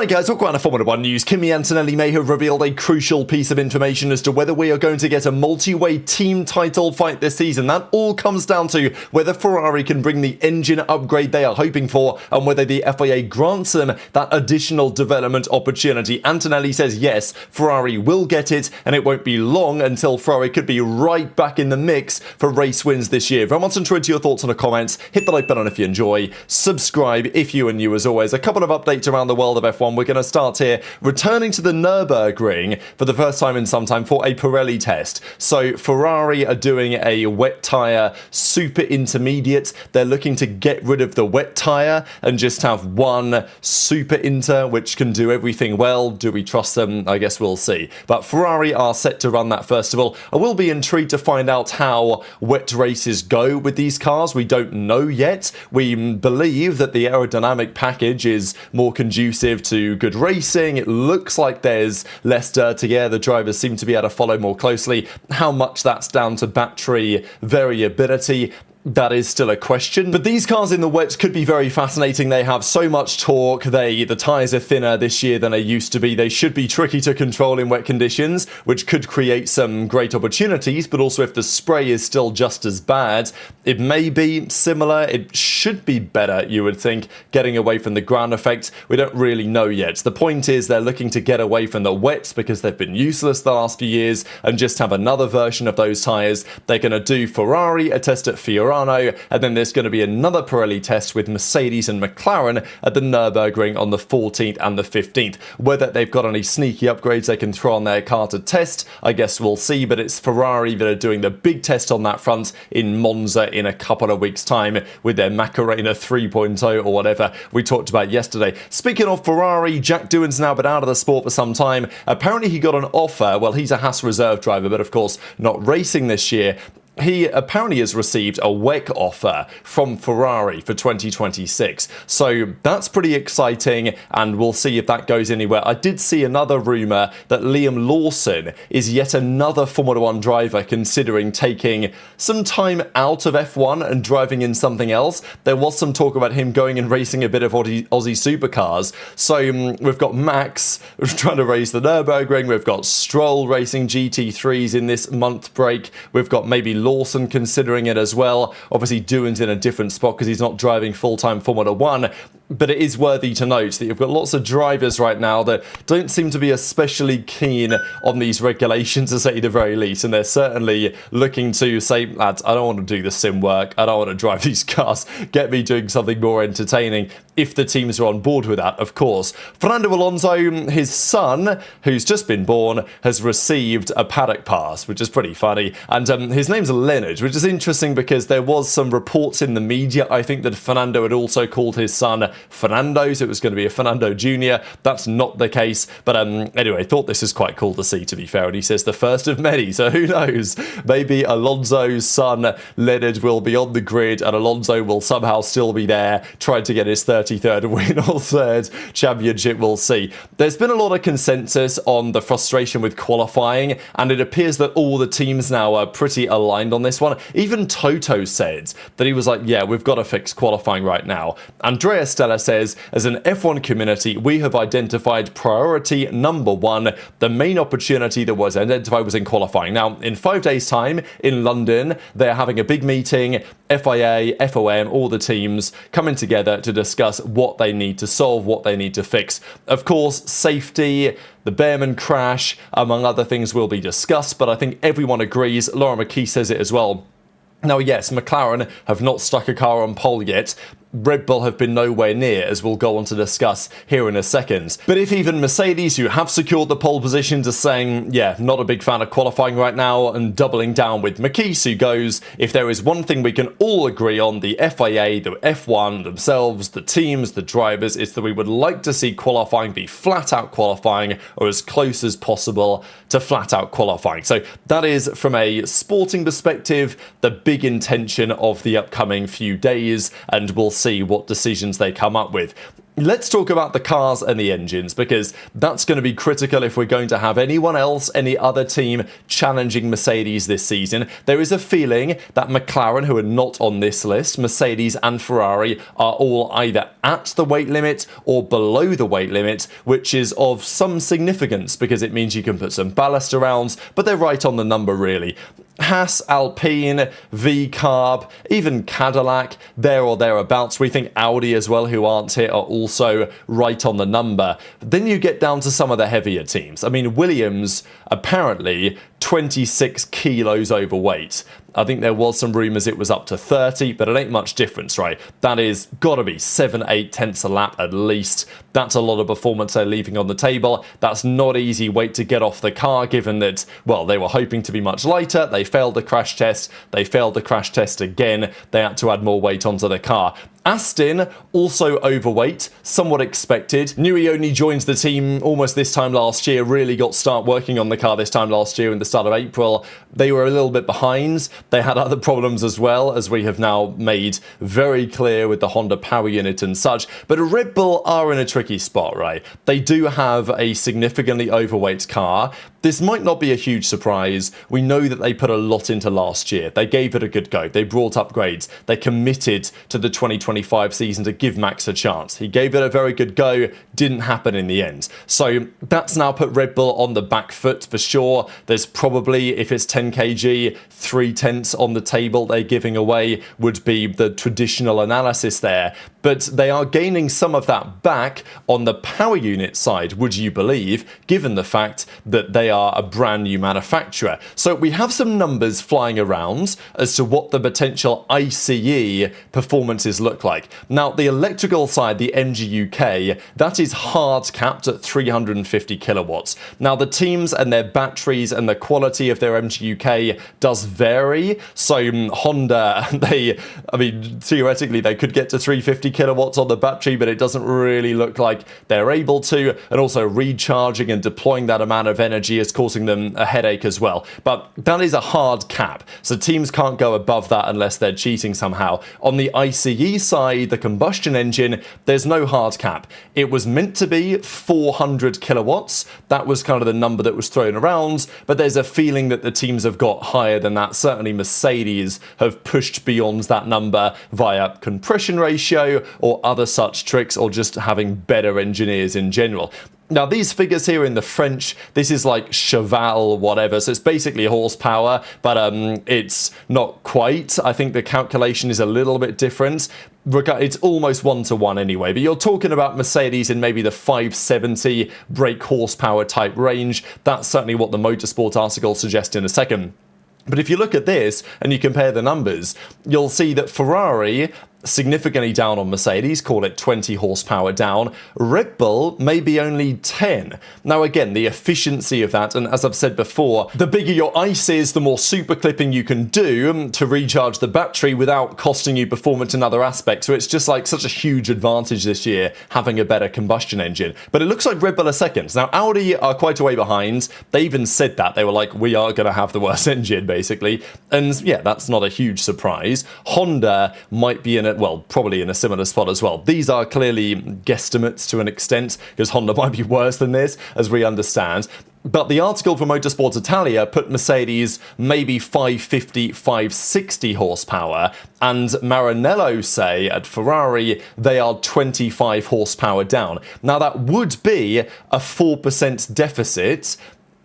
Right guys, we're quite on Formula 1 news. Kimi Antonelli may have revealed a crucial piece of information as to whether we are going to get a multi-way team title fight this season. That all comes down to whether Ferrari can bring the engine upgrade they are hoping for and whether the FIA grants them that additional development opportunity. Antonelli says yes, Ferrari will get it, and it won't be long until Ferrari could be right back in the mix for race wins this year. Very much enjoyed your thoughts in the comments. Hit the like button if you enjoy. Subscribe if you are new as always. A couple of updates around the world of F1. We're going to start here, returning to the Nürburgring for the first time in some time for a Pirelli test. So Ferrari are doing a wet tyre super intermediate. They're looking to get rid of the wet tyre and just have one super inter, which can do everything well. Do we trust them? I guess we'll see. But Ferrari are set to run that first of all. I will be intrigued to find out how wet races go with these cars. We don't know yet. We believe that the aerodynamic package is more conducive to good racing. It looks like there's less dirty air. The drivers seem to be able to follow more closely. How much that's down to battery variability, that is still a question. But these cars in the wet could be very fascinating. They have so much torque. The tyres are thinner this year than they used to be. They should be tricky to control in wet conditions, which could create some great opportunities. But also if the spray is still just as bad, it may be similar. It should be better, you would think, getting away from the ground effect. We don't really know yet. The point is they're looking to get away from the wets because they've been useless the last few years and just have another version of those tyres. They're going to do Ferrari, a test at Ferrari, and then there's going to be another Pirelli test with Mercedes and McLaren at the Nürburgring on the 14th and the 15th. Whether they've got any sneaky upgrades they can throw on their car to test, I guess we'll see, but it's Ferrari that are doing the big test on that front in Monza in a couple of weeks' time with their Macarena 3.0 or whatever we talked about yesterday. Speaking of Ferrari, Jack Doohan's now been out of the sport for some time. Apparently he got an offer. Well, he's a Haas reserve driver, but of course not racing this year. He apparently has received a WEC offer from Ferrari for 2026. So that's pretty exciting, and we'll see if that goes anywhere. I did see another rumour that Liam Lawson is yet another Formula 1 driver considering taking some time out of F1 and driving in something else. There was some talk about him going and racing a bit of Aussie supercars. So we've got Max trying to race the Nürburgring. We've got Stroll racing GT3s in this month break. We've got maybe Lawson considering it as well. Obviously Doohan's in a different spot because he's not driving full-time Formula 1, but it is worthy to note that you've got lots of drivers right now that don't seem to be especially keen on these regulations, to say the very least, and they're certainly looking to say, lads, I don't want to do the sim work, I don't want to drive these cars, get me doing something more entertaining, if the teams are on board with that, of course. Fernando Alonso, his son, who's just been born, has received a paddock pass, which is pretty funny, and his name's Leonard, which is interesting because there was some reports in the media, I think, that Fernando had also called his son Fernando, so it was going to be a Fernando Jr. That's not the case, but anyway, thought this is quite cool to see, to be fair, and he says the first of many, so who knows, maybe Alonso's son Leonard will be on the grid and Alonso will somehow still be there trying to get his 33rd win or third championship. We'll see. There's been a lot of consensus on the frustration with qualifying, and it appears that all the teams now are pretty aligned on this one. Even Toto said that he was like, yeah, we've got to fix qualifying right now. Andrea Stella says, as an F1 community, we have identified priority number one. The main opportunity that was identified was in qualifying. Now, in 5 days' time in London, they're having a big meeting, FIA, FOM, all the teams coming together to discuss what they need to solve, what they need to fix. Of course, safety, the Behrman crash, among other things, will be discussed, but I think everyone agrees. Laura McKee says it as well. Now, yes, McLaren have not stuck a car on pole yet. Red Bull have been nowhere near, as we'll go on to discuss here in a second. But if even Mercedes, who have secured the pole positions, are saying, yeah, not a big fan of qualifying right now, and doubling down with McKee, who goes, if there is one thing we can all agree on, the FIA, the F1 themselves, the teams, the drivers, is that we would like to see qualifying be flat-out qualifying, or as close as possible to flat-out qualifying. So that is, from a sporting perspective, the big intention of the upcoming few days, and we'll see what decisions they come up with. Let's talk about the cars and the engines, because that's going to be critical if we're going to have anyone else, any other team challenging Mercedes this season. There is a feeling that McLaren, who are not on this list, Mercedes and Ferrari are all either at the weight limit or below the weight limit, which is of some significance because it means you can put some ballast around, but they're right on the number really. Haas, Alpine, V-Carb, even Cadillac, there or thereabouts. We think Audi as well, who aren't here, are also right on the number. But then you get down to some of the heavier teams. I mean, Williams, apparently 26 kilos overweight. I think there was some rumours it was up to 30, but it ain't much difference, right? That is got to be 7-8 tenths a lap at least. That's a lot of performance they're leaving on the table. That's not easy weight to get off the car, given that, well, they were hoping to be much lighter. They failed the crash test. They failed the crash test again. They had to add more weight onto the car. Aston, also overweight, somewhat expected. Knew he only joined the team almost this time last year, really got start working on the car this time last year in the start of April. They were a little bit behind. They had other problems as well, as we have now made very clear with the Honda power unit and such. But Red Bull are in a tricky spot, right? They do have a significantly overweight car. This might not be a huge surprise. We know that they put a lot into last year. They gave it a good go. They brought upgrades. They committed to the 2025 season to give Max a chance. He gave it a very good go. Didn't happen in the end. So that's now put Red Bull on the back foot for sure. There's probably, if it's 10 kg, 3 tenths on the table they're giving away would be the traditional analysis there. But they are gaining some of that back on the power unit side, would you believe, given the fact that they are a brand new manufacturer. So we have some numbers flying around as to what the potential ICE performances look like. Now, the electrical side, the MG UK, that is hard capped at 350 kilowatts. Now, the teams and their batteries and the quality of their MG UK does vary. So Honda, theoretically, they could get to 350 kilowatts on the battery, but it doesn't really look like they're able to. And also recharging and deploying that amount of energy is causing them a headache as well. But that is a hard cap. So teams can't go above that unless they're cheating somehow. On the ICE side, the combustion engine, there's no hard cap. It was meant to be 400 kilowatts. That was kind of the number that was thrown around, but there's a feeling that the teams have got higher than that. Certainly Mercedes have pushed beyond that number via compression ratio or other such tricks, or just having better engineers in general. Now, these figures here in the French, this is like cheval whatever, so it's basically horsepower, but it's not quite. I think the calculation is a little bit different. It's almost 1-to-1 anyway, but you're talking about Mercedes in maybe the 570 brake horsepower type range. That's certainly what the Motorsport article suggests in a second. But if you look at this and you compare the numbers, you'll see that Ferrari significantly down on Mercedes, call it 20 horsepower down. Red Bull maybe only 10. Now again, the efficiency of that, and as I've said before, the bigger your ICE is, the more super clipping you can do to recharge the battery without costing you performance in other aspects. So it's just like such a huge advantage this year having a better combustion engine. But it looks like Red Bull are second. Now Audi are quite a way behind. They even said that. They were like, we are going to have the worst engine basically. And yeah, that's not a huge surprise. Honda might be in probably in a similar spot as well. These are clearly guesstimates to an extent, because Honda might be worse than this, as we understand. But the article from Motorsport Italia put Mercedes maybe 550, 560 horsepower, and Maranello say at Ferrari they are 25 horsepower down. Now that would be a 4% deficit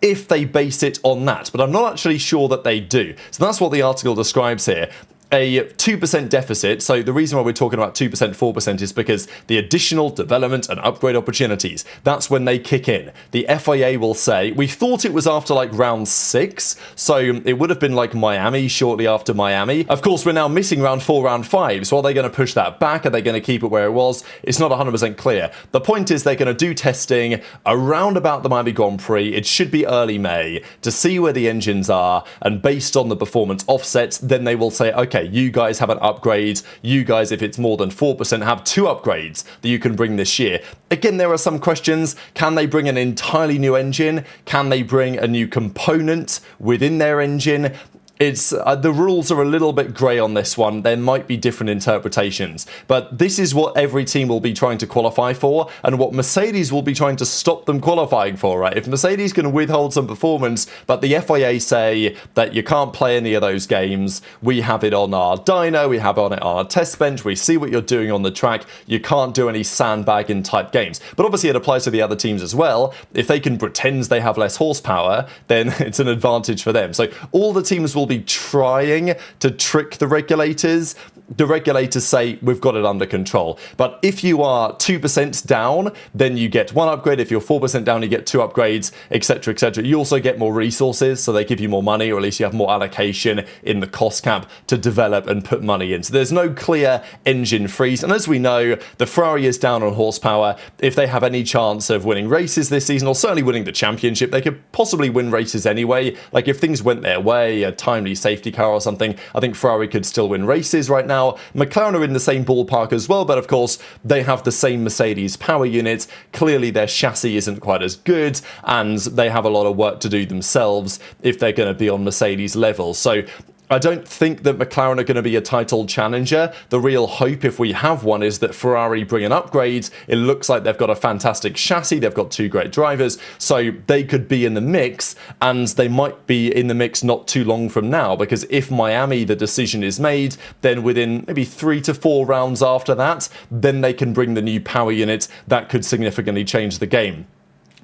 if they base it on that, but I'm not actually sure that they do. So that's what the article describes here. A 2% deficit. So the reason why we're talking about 2%, 4% is because the additional development and upgrade opportunities, that's when they kick in. The FIA will say, we thought it was after like round 6, so it would have been like Miami, shortly after Miami. Of course, we're now missing round 4, round 5, so are they going to push that back? Are they going to keep it where it was? It's not 100% clear. The point is they're going to do testing around about the Miami Grand Prix. It should be early May to see where the engines are, and based on the performance offsets, then they will say, okay, you guys have an upgrade. You guys, if it's more than 4%, have 2 upgrades that you can bring this year. Again, there are some questions. Can they bring an entirely new engine? Can they bring a new component within their engine? It's the rules are a little bit grey on this one. There might be different interpretations, but this is what every team will be trying to qualify for, and what Mercedes will be trying to stop them qualifying for, right? If Mercedes can withhold some performance, but the FIA say that you can't play any of those games, we have it on our dyno, we have it on our test bench, we see what you're doing on the track, you can't do any sandbagging type games. But obviously it applies to the other teams as well. If they can pretend they have less horsepower, then it's an advantage for them. So all the teams will be trying to trick the regulators. The regulators say we've got it under control. But if you are 2% down, then you get 1 upgrade. If you're 4% down, you get 2 upgrades, etc., etc. You also get more resources, so they give you more money, or at least you have more allocation in the cost cap to develop and put money in. So there's no clear engine freeze. And as we know, the Ferrari is down on horsepower. If they have any chance of winning races this season, or certainly winning the championship, they could possibly win races anyway. Like if things went their way, a timely safety car or something, I think Ferrari could still win races right now. McLaren are in the same ballpark as well, but of course they have the same Mercedes power unit. Clearly their chassis isn't quite as good, and they have a lot of work to do themselves if they're going to be on Mercedes level. So I don't think that McLaren are going to be a title challenger. The real hope, if we have one, is that Ferrari bring an upgrade. It looks like they've got a fantastic chassis. They've got 2 great drivers. So they could be in the mix, and they might be in the mix not too long from now, because if Miami, the decision is made, then within maybe 3 to 4 rounds after that, then they can bring the new power unit. That could significantly change the game.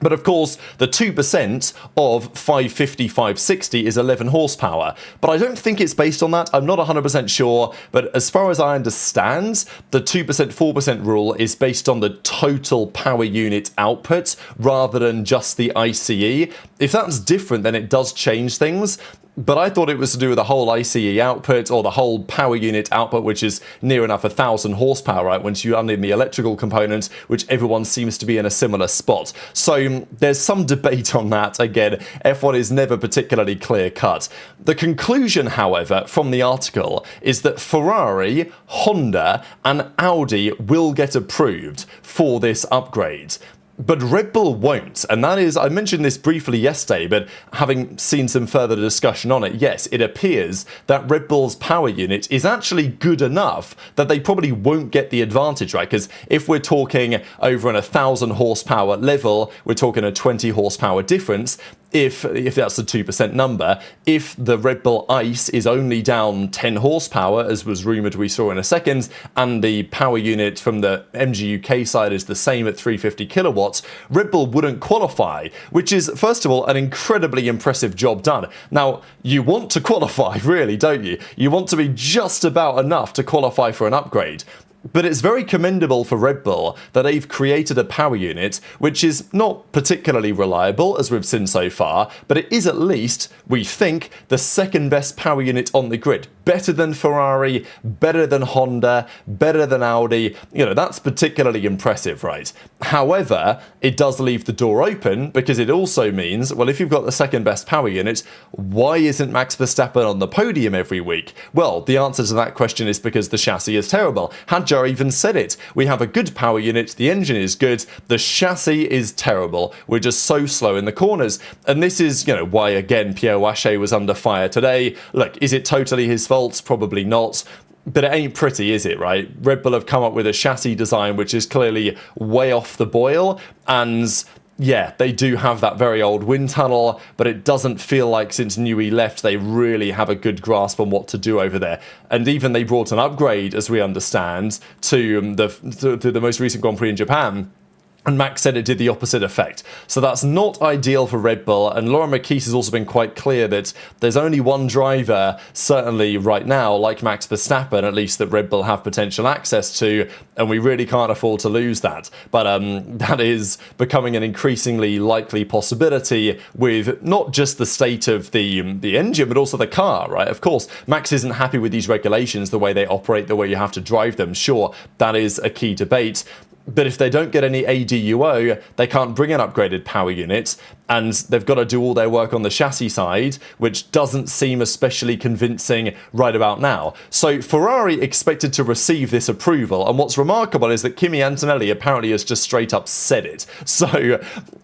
But of course, the 2% of 550, 560 is 11 horsepower. But I don't think it's based on that. I'm not 100% sure. But as far as I understand, the 2%, 4% rule is based on the total power unit output rather than just the ICE. If that's different, then it does change things. But I thought it was to do with the whole ICE output, or the whole power unit output, which is near enough 1,000 horsepower, right, once you add in the electrical component, which everyone seems to be in a similar spot. So there's some debate on that. Again, F1 is never particularly clear-cut. The conclusion, however, from the article is that Ferrari, Honda, and Audi will get approved for this upgrade. But Red Bull won't, and that is, I mentioned this briefly yesterday, but having seen some further discussion on it, yes, it appears that Red Bull's power unit is actually good enough that they probably won't get the advantage, right? Because if we're talking over an 1,000 horsepower level, we're talking a 20 horsepower difference. If that's the 2% number, if the Red Bull ICE is only down 10 horsepower, as was rumoured we saw in a second, and the power unit from the MG UK side is the same at 350 kilowatts, Red Bull wouldn't qualify, which is, first of all, an incredibly impressive job done. Now, you want to qualify, really, don't you? You want to be just about enough to qualify for an upgrade. But it's very commendable for Red Bull that they've created a power unit which is not particularly reliable, as we've seen so far, but it is at least, we think, the second best power unit on the grid. Better than Ferrari, better than Honda, better than Audi. You know, that's particularly impressive, right? However, it does leave the door open, because it also means, well, if you've got the second best power unit, why isn't Max Verstappen on the podium every week? Well, the answer to that question is because the chassis is terrible. Hadjar even said it. We have a good power unit, the engine is good, the chassis is terrible. We're just so slow in the corners. And this is, you know, why, again, Pierre Wache was under fire today. Look, is it totally his fault? Probably not. But it ain't pretty, is it, right? Red Bull have come up with a chassis design which is clearly way off the boil, and yeah, they do have that very old wind tunnel, but it doesn't feel like since Newey left they really have a good grasp on what to do over there. And even they brought an upgrade, as we understand, to the most recent Grand Prix in Japan. And Max said it did the opposite effect. So that's not ideal for Red Bull. And Laura McKees has also been quite clear that there's only one driver, certainly right now, like Max Verstappen, at least that Red Bull have potential access to, and we really can't afford to lose that. But that is becoming an increasingly likely possibility with not just the state of the engine, but also the car, right? Of course, Max isn't happy with these regulations, the way they operate, the way you have to drive them. Sure, that is a key debate. But if they don't get any ADUO, they can't bring an upgraded power unit. and they've got to do all their work on the chassis side, which doesn't seem especially convincing right about now. So Ferrari expected to receive this approval, and what's remarkable is that Kimi Antonelli apparently has just straight up said it. So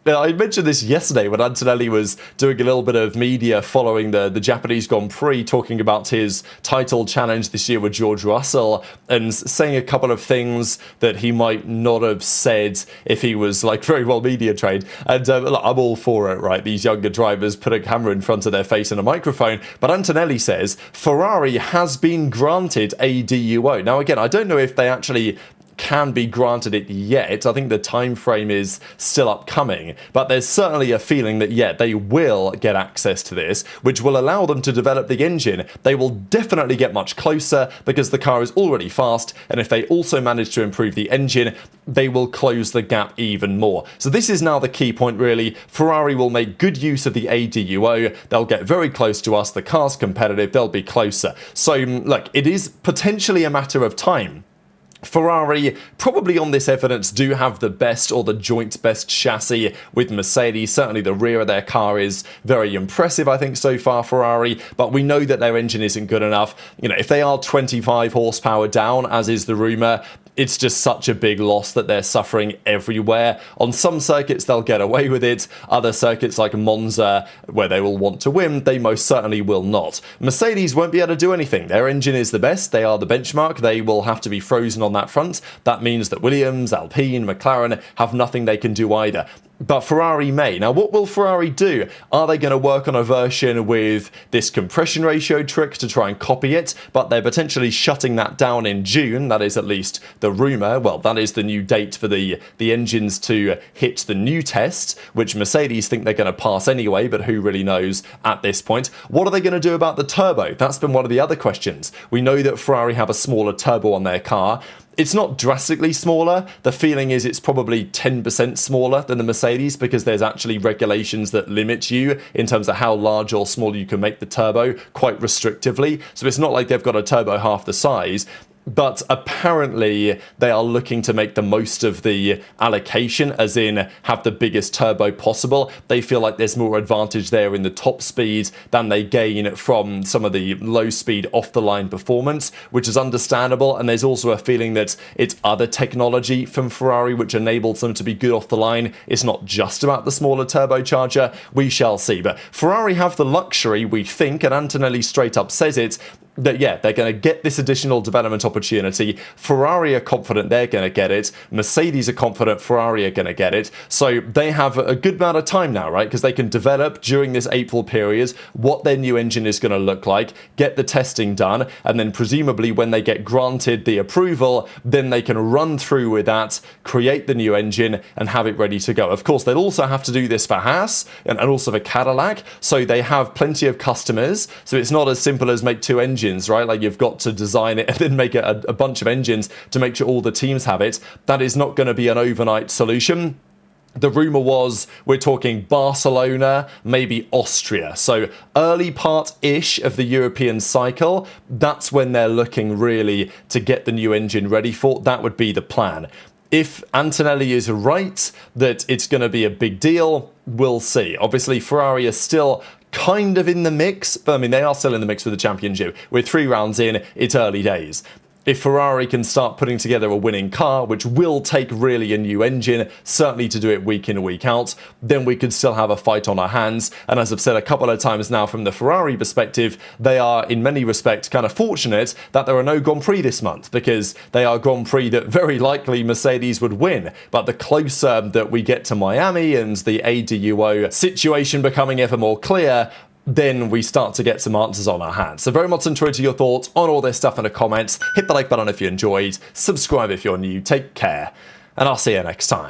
I mentioned this yesterday when Antonelli was doing a little bit of media following the Japanese Grand Prix, talking about his title challenge this year with George Russell, and saying a couple of things that he might not have said if he was like very well media trained. And look, I'm all for it, right? These younger drivers put a camera in front of their face and a microphone. But Antonelli says Ferrari has been granted ADUO. Now, again, I don't know if they actually can be granted it yet. I think the time frame is still upcoming, but there's certainly a feeling that, yeah, they will get access to this, which will allow them to develop the engine. They will definitely get much closer because the car is already fast, and if they also manage to improve the engine, they will close the gap even more. So this is now the key point, really. Ferrari will make good use of the ADUO. They'll get very close to us. The car's competitive. They'll be closer. So, look, it is potentially a matter of time. Ferrari, probably on this evidence, do have the best or the joint best chassis with Mercedes. Certainly the rear of their car is very impressive, I think, so far, Ferrari, but we know that their engine isn't good enough. You know, if they are 25 horsepower down, as is the rumour, it's just such a big loss that they're suffering everywhere. On some circuits, they'll get away with it. Other circuits like Monza, where they will want to win, they most certainly will not. Mercedes won't be able to do anything. Their engine is the best. They are the benchmark. They will have to be frozen on that front. That means that Williams, Alpine, McLaren have nothing they can do either. But Ferrari may. Now, what will Ferrari do? Are they going to work on a version with this compression ratio trick to try and copy it? But they're potentially shutting that down in June. That is at least the rumour. Well, that is the new date for the engines to hit the new test, which Mercedes think they're going to pass anyway, but who really knows at this point? What are they going to do about the turbo? That's been one of the other questions. We know that Ferrari have a smaller turbo on their car. It's not drastically smaller. The feeling is it's probably 10% smaller than the Mercedes because there's actually regulations that limit you in terms of how large or small you can make the turbo quite restrictively. So it's not like they've got a turbo half the size. But apparently they are looking to make the most of the allocation, as in have the biggest turbo possible. They feel like there's more advantage there in the top speed than they gain from some of the low speed off the line performance, which is understandable. And there's also a feeling that it's other technology from Ferrari which enables them to be good off the line. It's not just about the smaller turbocharger. We shall see. But Ferrari have the luxury, we think, and Antonelli straight up says it, that, yeah, they're going to get this additional development opportunity. Ferrari are confident they're going to get it. Mercedes are confident Ferrari are going to get it. So they have a good amount of time now, right? Because they can develop during this April period what their new engine is going to look like, get the testing done, and then presumably when they get granted the approval, then they can run through with that, create the new engine, and have it ready to go. Of course, they'll also have to do this for Haas and also for Cadillac. So they have plenty of customers. So it's not as simple as make two engines, right? Like you've got to design it and then make a bunch of engines to make sure all the teams have it. That is not going to be an overnight solution. The rumour was we're talking Barcelona, maybe Austria. So early part-ish of the European cycle, that's when they're looking really to get the new engine ready for. That would be the plan. If Antonelli is right that it's going to be a big deal, we'll see. Obviously, Ferrari are still kind of in the mix, but I mean, they are still in the mix for the championship. We're 3 rounds in, it's early days. If Ferrari can start putting together a winning car, which will take really a new engine, certainly to do it week in, week out, then we could still have a fight on our hands. And as I've said a couple of times now, from the Ferrari perspective, they are in many respects kind of fortunate that there are no Grand Prix this month, because they are Grand Prix that very likely Mercedes would win. But the closer that we get to Miami and the ADUO situation becoming ever more clear, then we start to get some answers on our hands. So very much interested to your thoughts on all this stuff in the comments. Hit the like button if you enjoyed, subscribe if you're new, take care, and I'll see you next time.